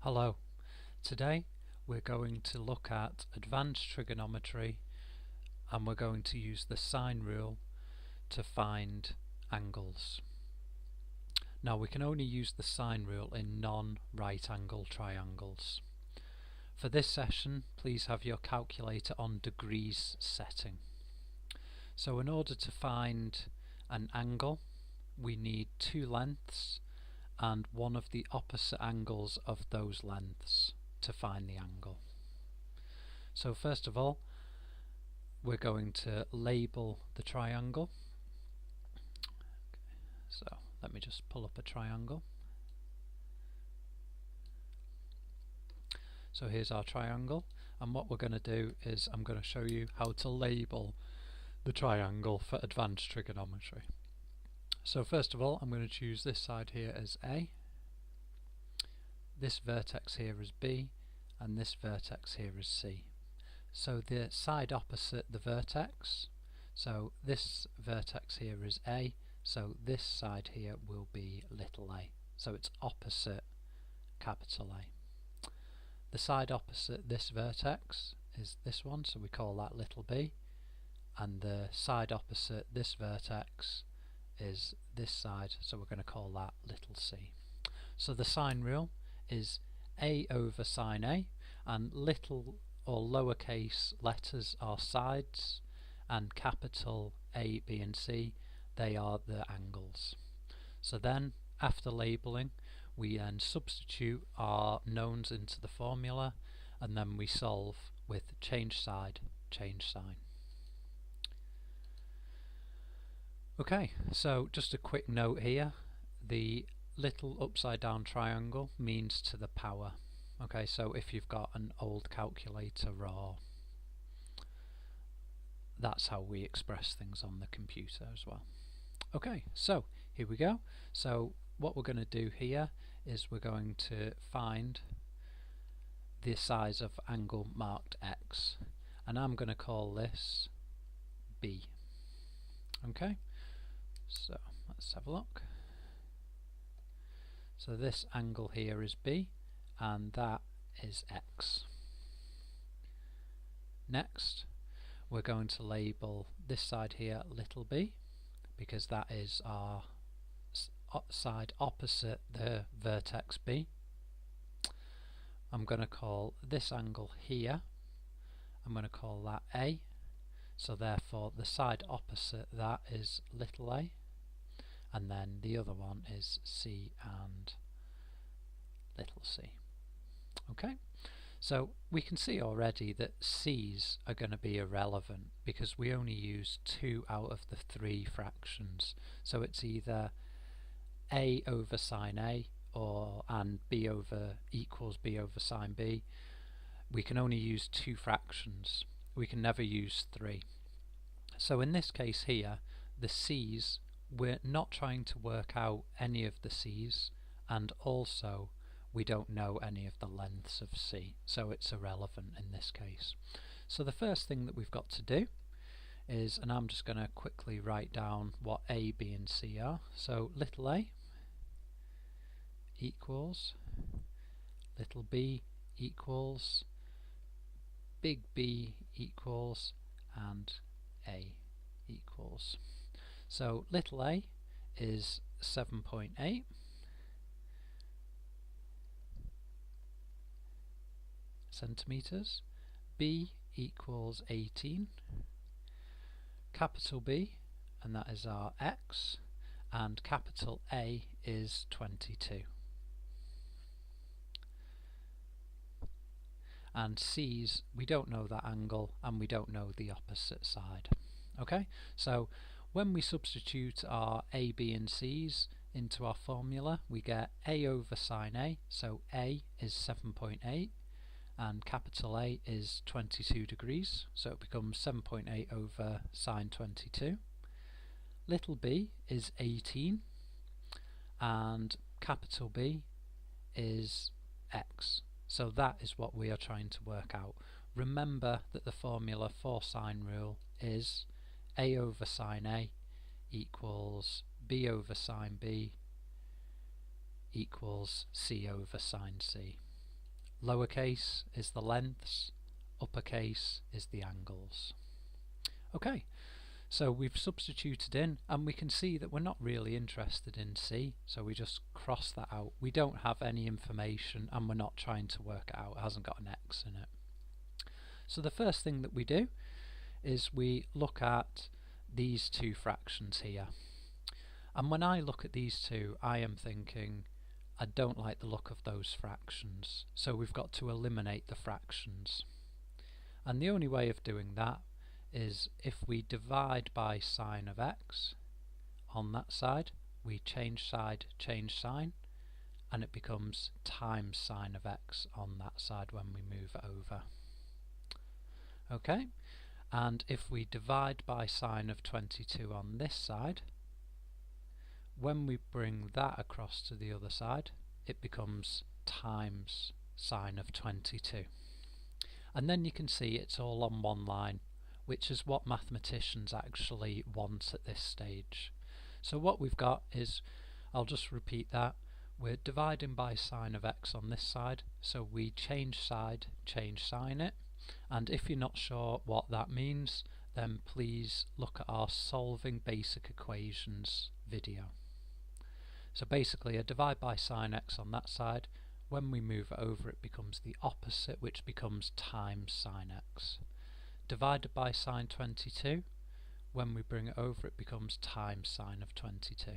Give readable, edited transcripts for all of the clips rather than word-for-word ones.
Hello. Today we're going to look at advanced trigonometry and we're going to use the sine rule to find angles. Now we can only use the sine rule in non-right angle triangles. For this session, please have your calculator on degrees setting. So in order to find an angle, we need two lengths and one of the opposite angles of those lengths to find the angle. So first of all, we're going to label the triangle. So let me just pull up a triangle. So here's our triangle, and what we're going to do is I'm going to show you how to label the triangle for advanced trigonometry. So first of all, I'm going to choose this side here as A, this vertex here as B, and this vertex here is C. So the side opposite the vertex, so this vertex here is A, so this side here will be little a. So it's opposite capital A. The side opposite this vertex is this one, so we call that little b, and the side opposite this vertex is this side, so we're going to call that little c. So the sine rule is a over sine A, and little or lowercase letters are sides, and capital A, B and C, they are the angles. So then, after labelling, we then substitute our knowns into the formula, and then we solve with change side, change sign. Okay, so just a quick note here, the little upside down triangle means to the power. Okay, so if you've got an old calculator, or that's how we express things on the computer as well. Okay, so here we go. So what we're going to do here is we're going to find the size of angle marked X, and I'm going to call this B. Okay, so let's have a look. So this angle here is B, and that is X. Next, we're going to label this side here little b, because that is our side opposite the vertex B. I'm going to call this angle here, I'm going to call that A, so therefore the side opposite that is little a, and then the other one is C and little c. Okay, so we can see already that C's are going to be irrelevant because we only use 2 out of the 3 fractions. So it's either A over sine A and B over equals B over sine B. We can only use 2 fractions. We can never use 3. So in this case here, the C's, we're not trying to work out any of the C's, and also we don't know any of the lengths of C, so it's irrelevant in this case. So the first thing that we've got to do is, and I'm just going to quickly write down what A, B and C are. So little a equals, little b equals, big B equals, and A equals. So little a is 7.8, centimeters, B equals 18, capital B, and that is our X, and capital A is 22. And C's, we don't know that angle and we don't know the opposite side. Okay, so when we substitute our A, B and C's into our formula, we get A over sine A, so A is 7.8 and capital A is 22 degrees, so it becomes 7.8 over sine 22. Little b is 18 and capital B is X. So that is what we are trying to work out. Remember that the formula for sine rule is A over sine A equals B over sine B equals C over sine C. lowercase is the lengths, uppercase is the angles. Okay, so we've substituted in, and we can see that we're not really interested in C, so we just cross that out. We don't have any information and we're not trying to work it out, it hasn't got an X in it. So the first thing that we do is we look at these two fractions here. And when I look at these two, I am thinking, I don't like the look of those fractions, so we've got to eliminate the fractions. And the only way of doing that is if we divide by sine of x on that side, we change side, change sign, and it becomes times sine of x on that side when we move it over. Okay, and if we divide by sine of 22 on this side, when we bring that across to the other side, it becomes times sine of 22. And then you can see it's all on one line, which is what mathematicians actually want at this stage. So what we've got is, I'll just repeat that, we're dividing by sine of x on this side, so we change side, change sign it, and if you're not sure what that means, then please look at our solving basic equations video. So basically a divide by sine x on that side, when we move it over it becomes the opposite, which becomes times sine x. Divided by sine 22, when we bring it over it becomes times sine of 22.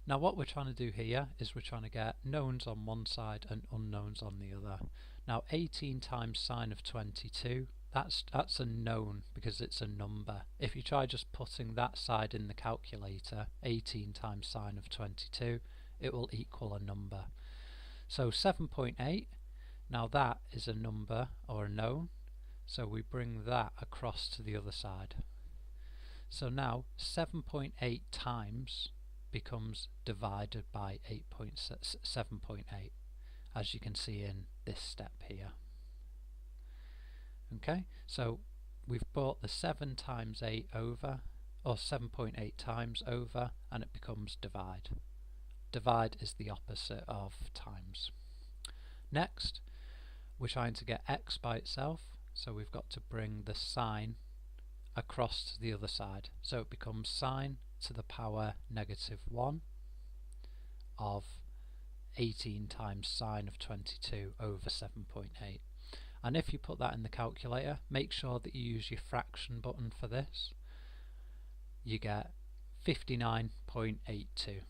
Now what we're trying to do here is we're trying to get knowns on one side and unknowns on the other. Now 18 times sine of 22, that's a known because it's a number. If you try just putting that side in the calculator, 18 times sine of 22, it will equal a number. So 7.8, now that is a number or a known, so we bring that across to the other side. So now 7.8 times becomes divided by 7.8, as you can see in this step here. Okay, so we've brought the 7 times 8 over, or 7.8 times over, and it becomes divide. Divide is the opposite of times. Next, we're trying to get x by itself, so we've got to bring the sine across to the other side. So it becomes sine to the power negative 1 of 18 times sine of 22 over 7.8. And if you put that in the calculator, make sure that you use your fraction button for this. You get 59.82.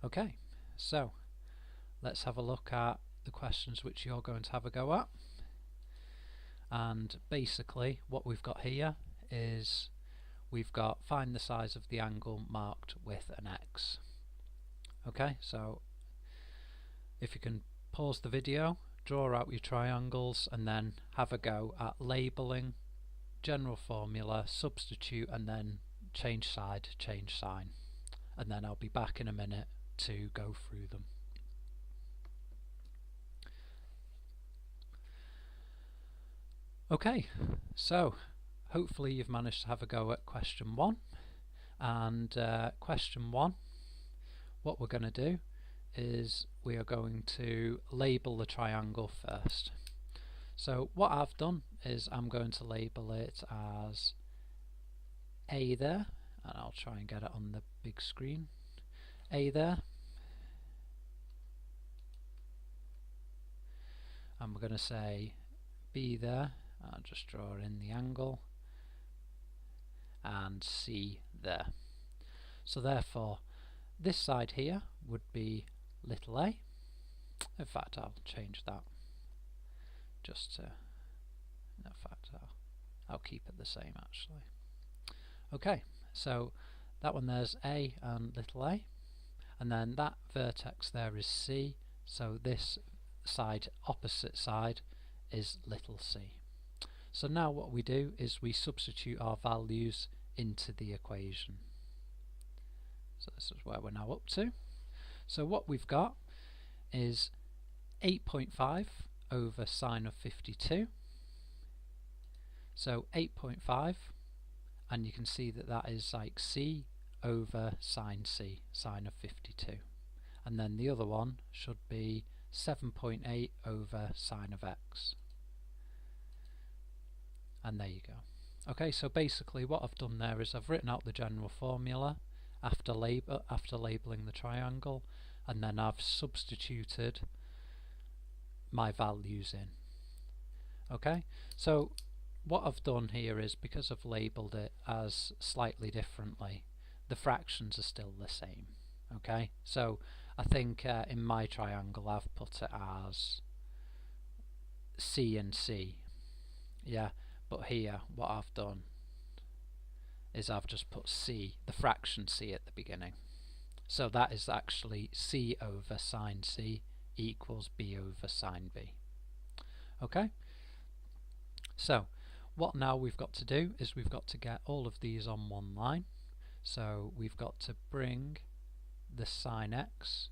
Okay, so let's have a look at the questions which you're going to have a go at. And basically what we've got here is we've got find the size of the angle marked with an X. Okay, so if you can pause the video, draw out your triangles and then have a go at labelling, general formula, substitute, and then change side, change sign. And then I'll be back in a minute to go through them. Okay, so hopefully you've managed to have a go at question 1. And question 1, what we're going to do is we are going to label the triangle first. So what I've done is I'm going to label it as A there, and I'll try and get it on the big screen. A there, and we're going to say B there, I'll just draw in the angle, and C there. So therefore this side here would be little a. In fact, I'll change that just to, in fact I'll keep it the same actually. Okay, so that one there's A and little a, and then that vertex there is C, so this side, opposite side, is little c. So now what we do is we substitute our values into the equation. So this is where we're now up to. So what we've got is 8.5 over sine of 52. So 8.5, and you can see that that is like c over sine c, sine of 52. And then the other one should be 7.8 over sine of x. And there you go. Okay, so basically what I've done there is I've written out the general formula after labelling the triangle, and then I've substituted my values in. Okay, so what I've done here is, because I've labelled it as slightly differently, the fractions are still the same. Okay, so I think in my triangle I've put it as C and C, yeah, but here what I've done is I've just put C, the fraction C at the beginning. So that is actually C over sine C equals B over sine B. Okay, so what now we've got to do is we've got to get all of these on one line. So we've got to bring the sine x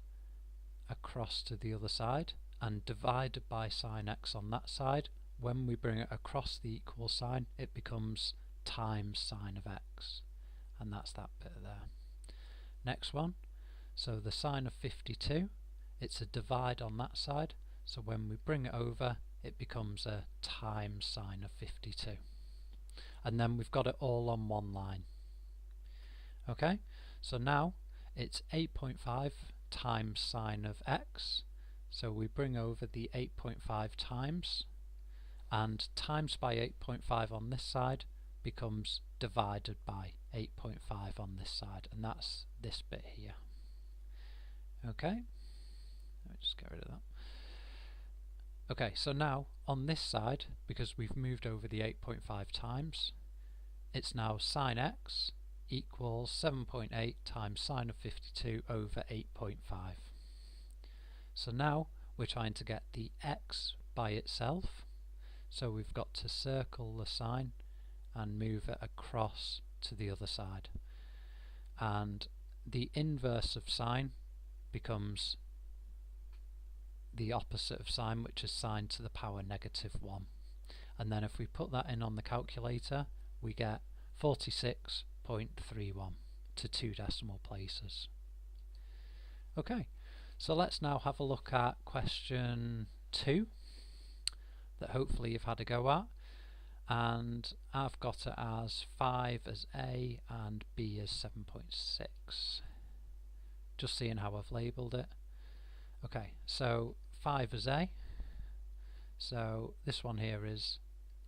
across to the other side and divide by sine x on that side. When we bring it across the equal sign, it becomes times sine of x, and that's that bit there. Next one, so the sine of 52, it's a divide on that side, so when we bring it over, it becomes a times sine of 52. And then we've got it all on one line. Okay, so now it's 8.5 times sine of x, so we bring over the 8.5 times, and times by 8.5 on this side becomes divided by 8.5 on this side, and that's this bit here. Okay, let me just get rid of that. Okay, so now on this side, because we've moved over the 8.5 times, it's now sine x equals 7.8 times sine of 52 over 8.5. So now we're trying to get the x by itself, so we've got to circle the sine and move it across to the other side, and the inverse of sine becomes the opposite of sine, which is sine to the power -1, and then if we put that in on the calculator we get 46.31 to 2 decimal places. Okay, so let's now have a look at question 2 that hopefully you've had a go at, and I've got it as 5 as A and B as 7.6. Just seeing how I've labelled it. Okay, so 5 as A, so this one here is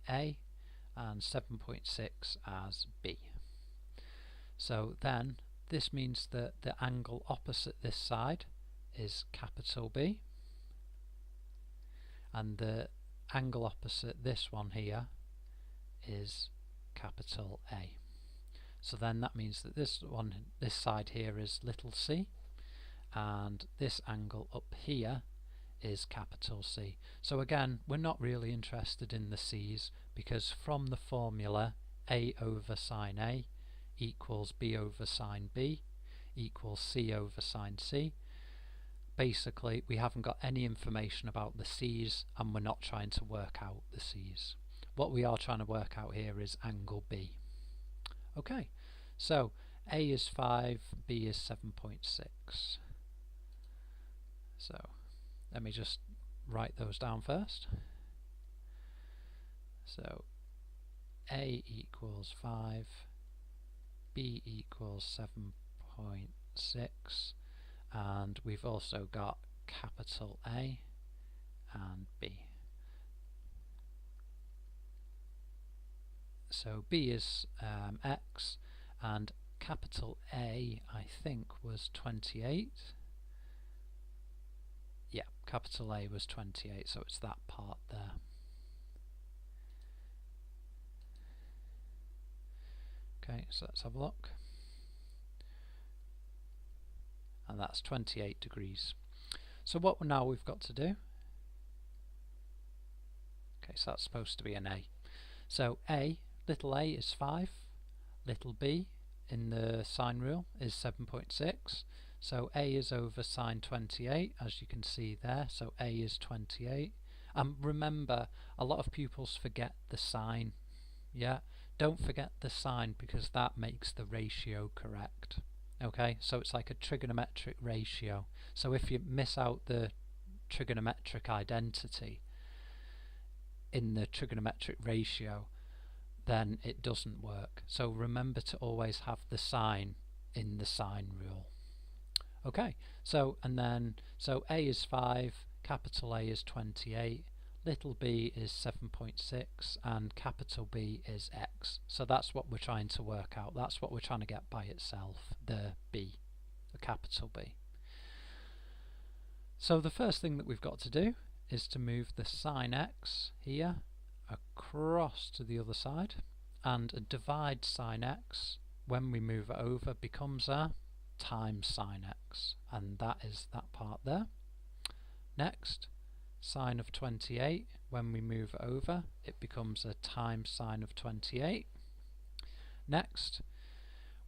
A, and 7.6 as B. So then this means that the angle opposite this side is capital B, and the angle opposite this one here is capital A. So then that means that this side here is little c, and this angle up here is capital C. So again, we're not really interested in the C's, because from the formula A over sine A equals B over sine B equals C over sine C, basically we haven't got any information about the C's, and we're not trying to work out the C's. What we are trying to work out here is angle B. Okay, so A is 5, B is 7.6. So let me just write those down first. So A equals 5, B equals 7.6, and we've also got capital A and B. So B is X, and capital A I think was 28. Yeah, capital A was 28, so it's that part there. Okay, so let's have a look. And that's 28 degrees. So what now we've got to do, okay, so that's supposed to be an A. So A, little a is 5, little b in the sine rule is 7.6, so A is over sine 28, as you can see there, so A is 28. Remember, a lot of pupils forget the sine. Yeah, don't forget the sine, because that makes the ratio correct. Okay, so it's like a trigonometric ratio, so if you miss out the trigonometric identity in the trigonometric ratio, then it doesn't work. So remember to always have the sine in the sine rule. Okay, so A is 5, capital A is 28, little b is 7.6, and capital B is x. So that's what we're trying to work out. That's what we're trying to get by itself, the b, the capital B. So the first thing that we've got to do is to move the sine x here across to the other side, and a divide sine x, when we move it over, becomes a times sine x, and that is that part there. Next, sine of 28, when we move it over, it becomes a times sine of 28. Next,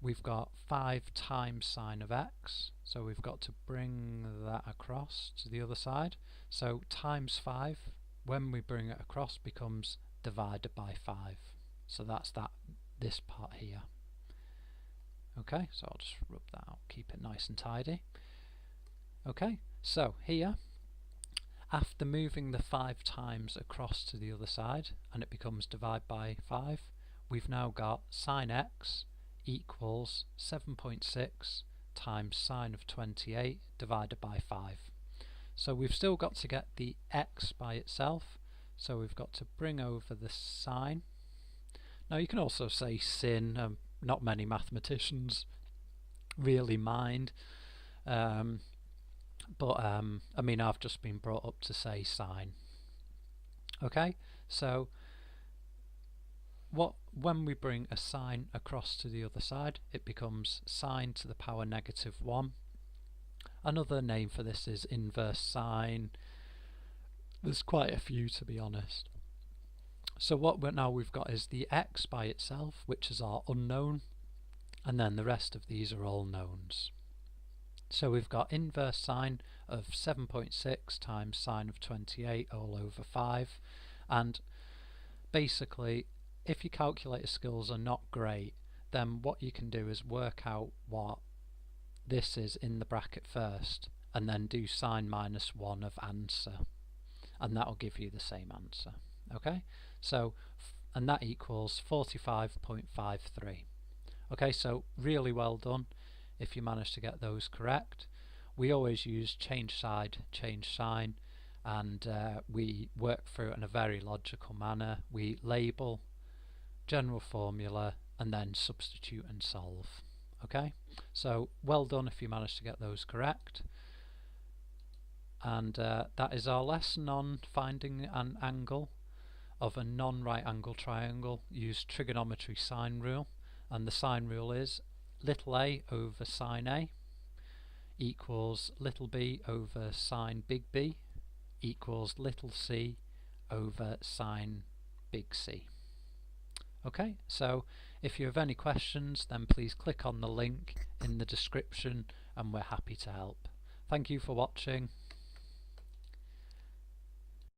we've got 5 times sine of x, so we've got to bring that across to the other side. So times 5, when we bring it across, becomes divided by 5. So that's this part here. Okay, so I'll just rub that out, keep it nice and tidy. Okay, so here, after moving the 5 times across to the other side, and it becomes divided by 5, we've now got sine x equals 7.6 times sine of 28 divided by 5. So we've still got to get the x by itself, so we've got to bring over the sine. Now you can also say sin, not many mathematicians really mind, but I mean, I've just been brought up to say sine. Okay, so when we bring a sine across to the other side, it becomes sine to the power negative 1. Another name for this is inverse sine. There's quite a few, to be honest. So what now we've got is the x by itself, which is our unknown, and then the rest of these are all knowns. So we've got inverse sine of 7.6 times sine of 28 all over 5, and basically if your calculator skills are not great, then what you can do is work out what this is in the bracket first, and then do sine minus 1 of answer, and that will give you the same answer. Okay, so and that equals 45.53. Okay, so really well done if you manage to get those correct. We always use change side, change sign, and we work through it in a very logical manner. We label, general formula, and then substitute and solve. Okay, so well done if you managed to get those correct. And that is our lesson on finding an angle of a non-right angle triangle. Use trigonometry sine rule, and the sine rule is little a over sine A equals little b over sine big B equals little c over sine big C. Okay, so if you have any questions, then please click on the link in the description and we're happy to help. Thank you for watching.